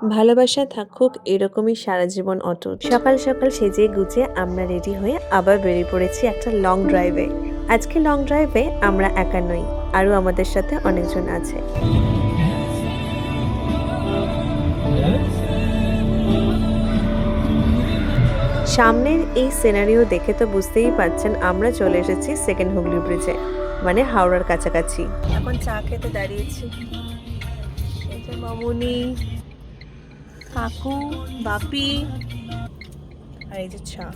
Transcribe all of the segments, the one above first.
ভালোবাসা থাকুক এরকমই সারা জীবন অটুট। সকাল সকাল সেজে গুজে আমরা রেডি হয়ে আবার বেরিয়ে পড়েছি একটা লং ড্রাইভে। আজকে লং ড্রাইভে আমরা একা নই, আরও আমাদের সাথে অনেকজন আছে। সামনের এই সিনারিও দেখে তো বুঝতেই পারছেন আমরা চলে এসেছি সেকেন্ড হুগলি ব্রিজে, মানে হাওড়ার কাছাকাছি। এখন চা খেতে দাঁড়িয়েছি। এই যে মামুনি, কাকু, বাপি আর এই যে চা।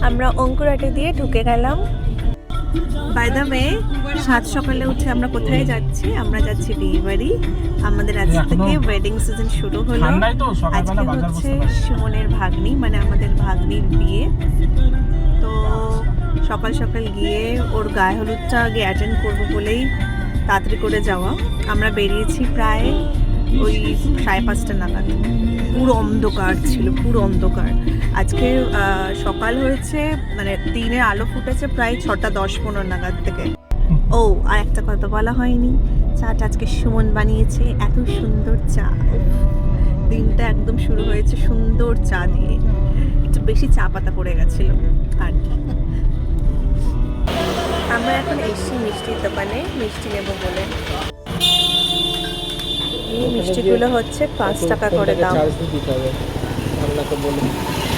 আমরা অঙ্কুরাটে দিয়ে ঢুকে গেলাম। বাই দ্য ওয়ে, সাত সকালে উঠে আমরা কোথায় যাচ্ছি? আমরা যাচ্ছি বিয়ে বাড়ি। আমাদের আজ থেকে ওয়েডিং সিজন শুরু হলো। আজকে হচ্ছে সুমনের ভাগ্নি, মানে আমাদের ভাগ্নির বিয়ে। তো সকাল সকাল গিয়ে ওর গায়ে হলুদটা আগে অ্যাটেন্ড করবো বলেই তাড়াতাড়ি করে যাওয়া। আমরা বেরিয়েছি প্রায় ওই 5:30 নাগাদ। পুরো অন্ধকার ছিল, পুরো অন্ধকার। আজকে সকাল হয়েছে, মানে দিনের আলো ফুটেছে প্রায় 6:10-15 নাগাদ থেকে। ও আর একটা কথা বলা হয়নি, চাটা আজকে সুমন বানিয়েছে। এত সুন্দর চা, দিনটা একদম শুরু হয়েছে সুন্দর চা দিয়ে। একটু বেশি চা পাতা পড়ে গেছিল আর কি। আমরা এখন এসছি মিষ্টির দোকানে, মিষ্টি নেবো বলে। এই মিষ্টিগুলো হচ্ছে 5 টাকা করে দাম।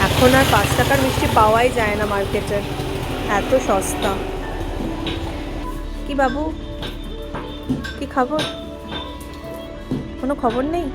এখন আর 5 টাকার মিষ্টি পাওয়াই যায় না মার্কেটে, এত সস্তা। কি বাবু, কি খবর? কোনো খবর নেই?